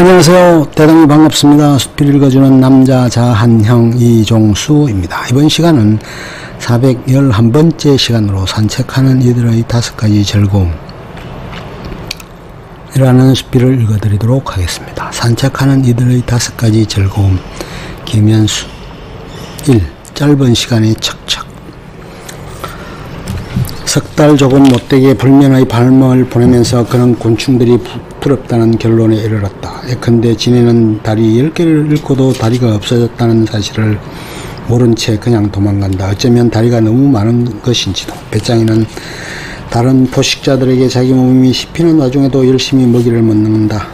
안녕하세요. 대단히 반갑습니다. 숲을 읽어주는 남자 자한형 이종수입니다. 이번 시간은 411번째 시간으로 산책하는 이들의 5가지 즐거움 이라는 숲을 읽어드리도록 하겠습니다. 산책하는 이들의 5가지 즐거움 김현수 1. 짧은 시간에 척척. 석 달 조금 못되게 불면의 발명을 보내면서 그는 곤충들이 부럽다는 결론에 이르렀다. 예컨대 지네는 다리 10개를 잃고도 다리가 없어졌다는 사실을 모른 채 그냥 도망간다. 어쩌면 다리가 너무 많은 것인지도. 배짱이는 다른 포식자들에게 자기 몸이 씹히는 와중에도 열심히 먹이를 먹는다.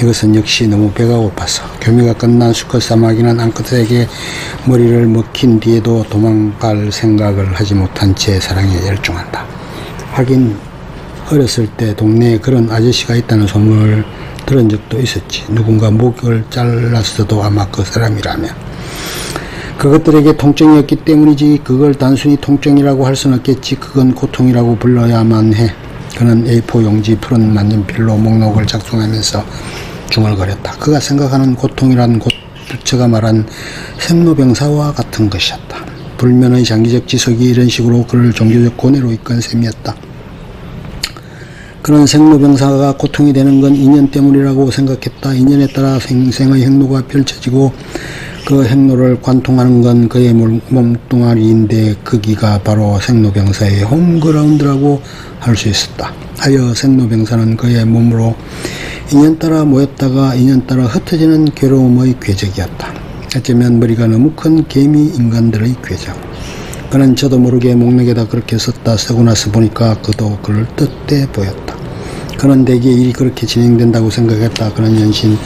이것은 역시 너무 배가 고파서. 교미가 끝난 수컷 사마귀는 암컷에게 머리를 먹힌 뒤에도 도망갈 생각을 하지 못한 채 사랑에 열중한다. 하긴 어렸을 때 동네에 그런 아저씨가 있다는 소문을 들은 적도 있었지. 누군가 목을 잘랐어도 아마 그 사람이라면. 그것들에게 통증이었기 때문이지 그걸 단순히 통증이라고 할 수는 없겠지. 그건 고통이라고 불러야만 해. 그는 A4 용지 푸른 만년필로 목록을 작성하면서 중얼거렸다. 그가 생각하는 고통이란 곧 부처가 말한 생로병사와 같은 것이었다. 불면의 장기적 지속이 이런 식으로 그를 종교적 고뇌로 이끈 셈이었다. 그는 생로병사가 고통이 되는 건 인연 때문이라고 생각했다. 인연에 따라 생생의 행로가 펼쳐지고 그 행로를 관통하는 건 그의 몸뚱아리인데 그 기가 바로 생로병사의 홈그라운드라고 할 수 있었다. 하여 생로병사는 그의 몸으로 인연 따라 모였다가 인연 따라 흩어지는 괴로움의 궤적이었다. 어쩌면 머리가 너무 큰 개미 인간들의 궤적. 그는 저도 모르게 목록에다 그렇게 썼다. 쓰고 나서 보니까 그도 그럴 듯해 보였다. 그는 대개 일이 그렇게 진행된다고 생각했다. 그는 연신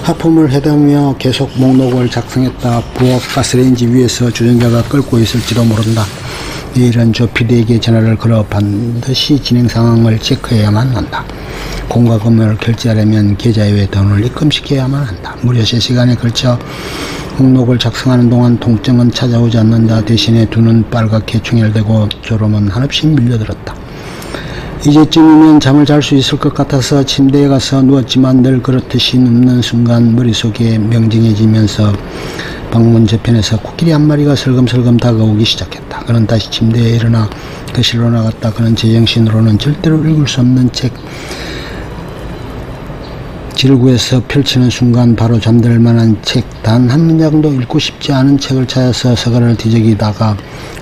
하품을 해대며 계속 목록을 작성했다. 부엌 가스레인지 위에서 주전자가 끓고 있을지도 모른다. 내일은 조 PD에게 전화를 걸어 반드시 진행 상황을 체크해야만 한다. 공과 금을 결제하려면 계좌에 돈을 입금시켜야만 한다. 무려 3시간에 걸쳐 목록을 작성하는 동안 통증은 찾아오지 않는다. 대신에 두 눈 빨갛게 충혈되고 졸음은 한없이 밀려들었다. 이제쯤이면 잠을 잘 수 있을 것 같아서 침대에 가서 누웠지만 늘 그렇듯이 눕는 순간 머릿속에 명징해지면서 방문 저편에서 코끼리 한 마리가 슬금슬금 다가오기 시작했다. 그는 다시 침대에 일어나 거실로 나갔다. 그는 제정신으로는 절대로 읽을 수 없는 책 질구에서 펼치는 순간 바로 잠들 만한 책 단 한 문장도 읽고 싶지 않은 책을 찾아서 서가를 뒤적이다가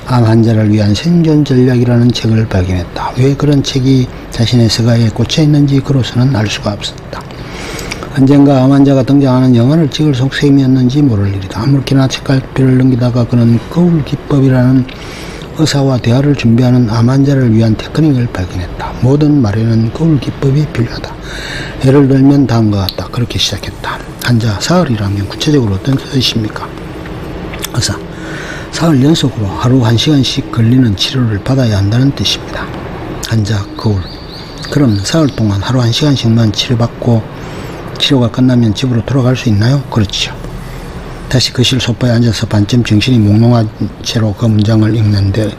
암 환자를 위한 생존 전략이라는 책을 발견했다. 왜 그런 책이 자신의 서가에 꽂혀 있는지 그로서는 알 수가 없었다. 언젠가 암 환자가 등장하는 영화를 찍을 속셈이었는지 모를 일이다. 아무렇게나 책갈피를 넘기다가 그는 거울 기법이라는 의사와 대화를 준비하는 암 환자를 위한 테크닉을 발견했다. 모든 말에는 거울 기법이 필요하다. 예를 들면 다음과 같다. 그렇게 시작했다. 환자, 사흘이라면 구체적으로 어떤 뜻입니까? 의사, 사흘 연속으로 하루 1시간씩 걸리는 치료를 받아야 한다는 뜻입니다. 환자, 거울, 그럼 사흘 동안 하루 1시간씩만 치료받고 치료가 끝나면 집으로 돌아갈 수 있나요? 그렇죠. 다시 거실 소파에 앉아서 반쯤 정신이 몽롱한 채로 그 문장을 읽는데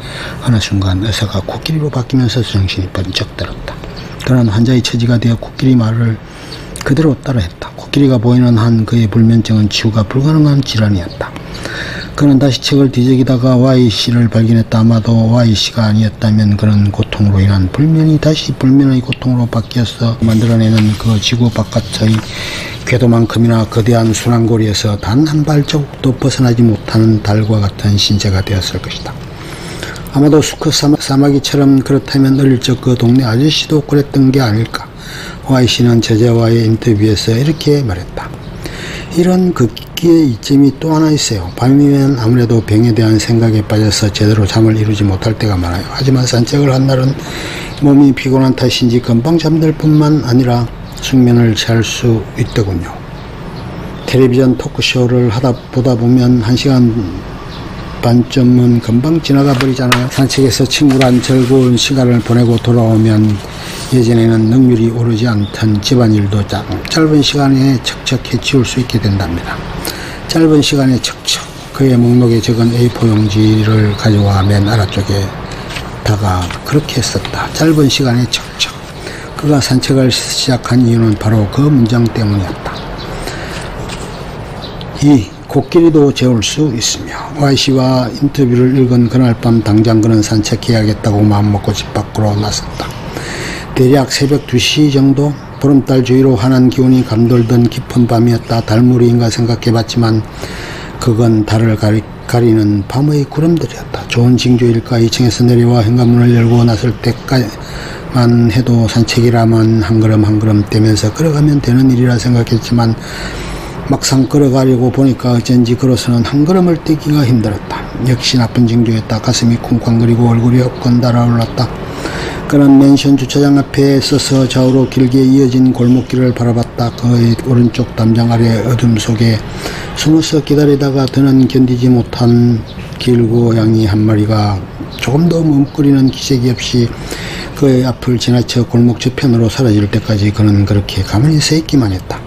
어느 순간 의사가 코끼리로 바뀌면서 정신이 번쩍 들었다. 그는 환자의 처지가 되어 코끼리 말을 그대로 따라했다. 코끼리가 보이는 한 그의 불면증은 치유가 불가능한 질환이었다. 그는 다시 책을 뒤적이다가 Y씨를 발견했다. 아마도 Y씨가 아니었다면 그는 고통으로 인한 불면이 다시 불면의 고통으로 바뀌어서 만들어내는 그 지구 바깥의 궤도만큼이나 거대한 순환고리에서 단 한 발자국도 벗어나지 못하는 달과 같은 신세가 되었을 것이다. 아마도 수컷 사마귀처럼 그렇다면 어릴 적 그 동네 아저씨도 그랬던 게 아닐까. Y씨는 저자와의 인터뷰에서 이렇게 말했다. 이런 급기의 이점이 또 하나 있어요. 밤이면 아무래도 병에 대한 생각에 빠져서 제대로 잠을 이루지 못할 때가 많아요. 하지만 산책을 한 날은 몸이 피곤한 탓인지 금방 잠들 뿐만 아니라 숙면을 취할 수 있더군요. 텔레비전 토크쇼를 보다 보면 1시간 반쯤은 금방 지나가 버리잖아요. 산책에서 친구랑 즐거운 시간을 보내고 돌아오면 예전에는 능률이 오르지 않던 집안일도 짧은 시간에 척척 해치울 수 있게 된답니다. 짧은 시간에 척척. 그의 목록에 적은 A4 용지를 가져와 맨 아래쪽에다가 그렇게 썼다. 짧은 시간에 척척. 그가 산책을 시작한 이유는 바로 그 문장 때문이었다. 2. 코끼리도 재울 수 있으며. Y씨와 인터뷰를 읽은 그날 밤 당장 그는 산책해야겠다고 마음먹고 집 밖으로 나섰다. 대략 새벽 2시 정도, 보름달 주위로 환한 기운이 감돌던 깊은 밤이었다. 달무리인가 생각해봤지만 그건 달을 가리는 밤의 구름들이었다. 좋은 징조일까. 2층에서 내려와 현관문을 열고 나설 때까만 해도 산책이라면 한 걸음 한 걸음 떼면서 걸어가면 되는 일이라 생각했지만 막상 걸어가려고 보니까 어쩐지 걸어서는 한 걸음을 떼기가 힘들었다. 역시 나쁜 징조였다. 가슴이 쿵쾅거리고 얼굴이 헛건 달아올랐다. 그는 맨션 주차장 앞에 서서 좌우로 길게 이어진 골목길을 바라봤다. 그의 오른쪽 담장 아래 어둠 속에 숨어서 기다리다가 더는 견디지 못한 길고양이 한 마리가 조금 더 머뭇거리는 기색이 없이 그의 앞을 지나쳐 골목 저편으로 사라질 때까지 그는 그렇게 가만히 서 있기만 했다.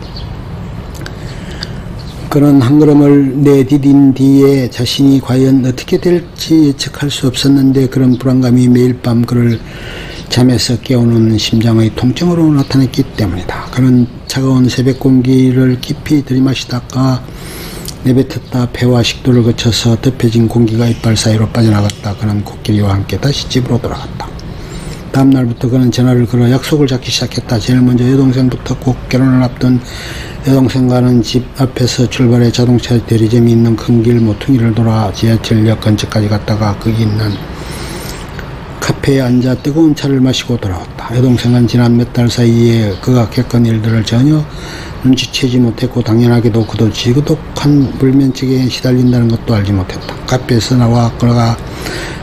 그는 한 걸음을 내디딘 뒤에 자신이 과연 어떻게 될지 예측할 수 없었는데 그런 불안감이 매일 밤 그를 잠에서 깨우는 심장의 통증으로 나타났기 때문이다. 그는 차가운 새벽 공기를 깊이 들이마시다가 내뱉었다. 폐와 식도를 거쳐서 덮여진 공기가 이빨 사이로 빠져나갔다. 그는 코끼리와 함께 다시 집으로 돌아갔다. 다음 날부터 그는 전화를 걸어 약속을 잡기 시작했다. 제일 먼저 여동생부터 꼭 결혼을 앞둔 여동생과는 집 앞에서 출발해 자동차 대리점이 있는 큰 길 모퉁이를 돌아 지하철역 근처까지 갔다가 거기 있는 카페에 앉아 뜨거운 차를 마시고 돌아왔다. 여동생은 지난 몇 달 사이에 그가 겪은 일들을 전혀 눈치채지 못했고 당연하게도 그도 지그독한 불면증에 시달린다는 것도 알지 못했다. 카페에서 나와 그가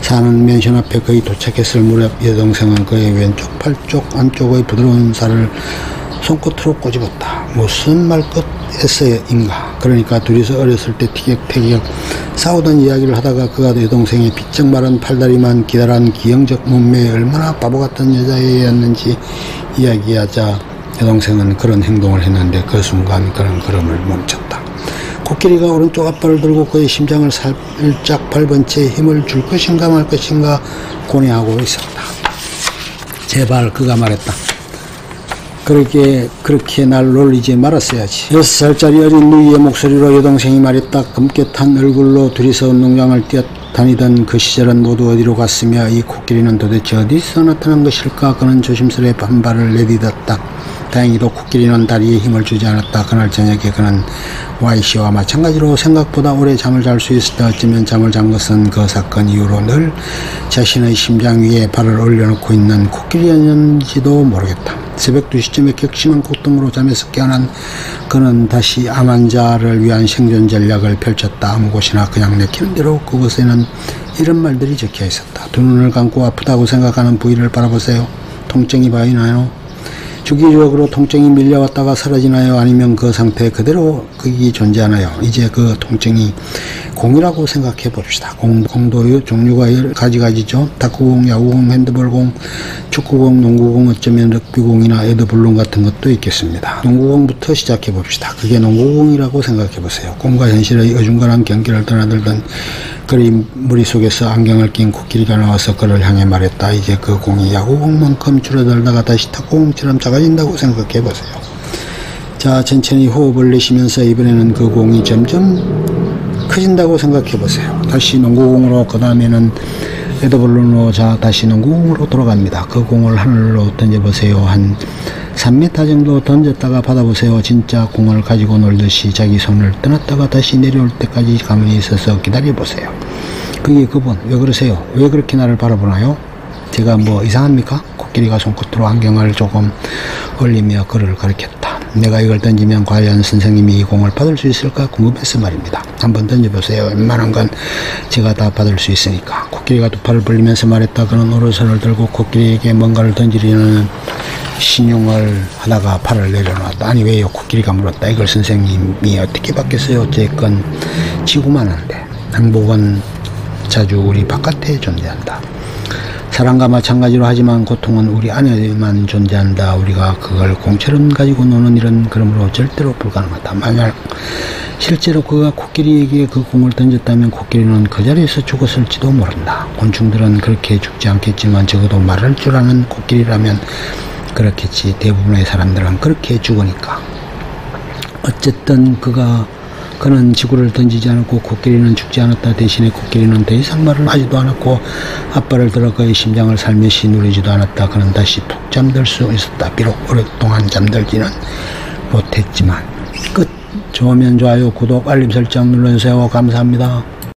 사는 맨션 앞에 거의 도착했을 무렵 여동생은 그의 왼쪽 팔 쪽 안쪽의 부드러운 살을 손끝으로 꼬집었다. 무슨 말끝에서인가. 그러니까 둘이서 어렸을 때 티격태격 싸우던 이야기를 하다가 그가 여동생의 비쩍 마른 팔다리만 기다란 기형적 몸매에 얼마나 바보같은 여자애였는지 이야기하자 여동생은 그런 행동을 했는데 그 순간 그는 걸음을 멈췄다. 코끼리가 오른쪽 앞발을 들고 그의 심장을 살짝 밟은 채 힘을 줄 것인가 말 것인가 고뇌하고 있었다. 제발, 그가 말했다. 그렇게 날 놀리지 말았어야지. 6살짜리 어린 누이의 목소리로 여동생이 말했다. 검게 탄 얼굴로 둘이서 운동장을 뛰어다니던 그 시절은 모두 어디로 갔으며 이 코끼리는 도대체 어디서 나타난 것일까. 그는 조심스레 한 발을 내딛었다. 다행히도 코끼리는 다리에 힘을 주지 않았다. 그날 저녁에 그는 Y씨와 마찬가지로 생각보다 오래 잠을 잘 수 있었다. 어쩌면 잠을 잔 것은 그 사건 이후로 늘 자신의 심장 위에 발을 올려놓고 있는 코끼리였는지도 모르겠다. 새벽 2시쯤에 격심한 고통으로 잠에서 깨어난 그는 다시 암 환자를 위한 생존 전략을 펼쳤다. 아무 곳이나 그냥 내키는 대로 그곳에는 이런 말들이 적혀 있었다. 두 눈을 감고 아프다고 생각하는 부위를 바라보세요. 통증이 보이나요? 주기적으로 통증이 밀려왔다가 사라지나요? 아니면 그 상태 그대로 거기 존재하나요? 이제 그 통증이 공이라고 생각해 봅시다. 공도 종류가 여러 가지죠. 탁구공, 야구공, 핸드볼공, 축구공, 농구공, 어쩌면 럭비공이나 에드블룬 같은 것도 있겠습니다. 농구공부터 시작해 봅시다. 그게 농구공이라고 생각해 보세요. 공과 현실의 어중간한 경계를 드나들던 그의 머릿속에서 안경을 낀 코끼리가 나와서 그를 향해 말했다. 이제 그 공이 야구공만큼 줄어들다가 다시 탁구공처럼 작아진다고 생각해 보세요. 자, 천천히 호흡을 내쉬면서 이번에는 그 공이 점점 커진다고 생각해 보세요. 다시 농구공으로, 그 다음에는 에드블룬으로, 자, 다시 농구공으로 돌아갑니다. 그 공을 하늘로 던져보세요. 한 3m 정도 던졌다가 받아보세요. 진짜 공을 가지고 놀듯이 자기 손을 떠났다가 다시 내려올 때까지 가만히 있어서 기다려보세요. 그게 그분, 왜 그러세요? 왜 그렇게 나를 바라보나요? 제가 뭐 이상합니까? 코끼리가 손끝으로 안경을 조금 올리며 그를 가리켰다. 내가 이걸 던지면 과연 선생님이 이 공을 받을 수 있을까 궁금해서 말입니다. 한번 던져보세요. 웬만한 건 제가 다 받을 수 있으니까. 코끼리가 두 팔을 벌리면서 말했다. 그는 오른손을 들고 코끼리에게 뭔가를 던지려는 신용을 하다가 팔을 내려놨다. 아니, 왜요? 코끼리가 물었다. 이걸 선생님이 어떻게 받겠어요? 어쨌건 지구만 한데 행복은 자주 우리 바깥에 존재한다. 사랑과 마찬가지로 하지만 고통은 우리 안에만 존재한다. 우리가 그걸 공처럼 가지고 노는 일은 그러므로 절대로 불가능하다. 만약 실제로 그가 코끼리에게 그 공을 던졌다면 코끼리는 그 자리에서 죽었을지도 모른다. 곤충들은 그렇게 죽지 않겠지만 적어도 말할 줄 아는 코끼리라면 그렇겠지. 대부분의 사람들은 그렇게 죽으니까. 어쨌든 그가 그는 지구를 던지지 않았고 코끼리는 죽지 않았다. 대신에 코끼리는 더 이상 말을 하지도 않았고 앞발을 들어 그의 심장을 살며시 누르지도 않았다. 그는 다시 푹 잠들 수 있었다. 비록 오랫동안 잠들지는 못했지만 끝. 좋으면 좋아요, 구독, 알림 설정 눌러주세요. 감사합니다.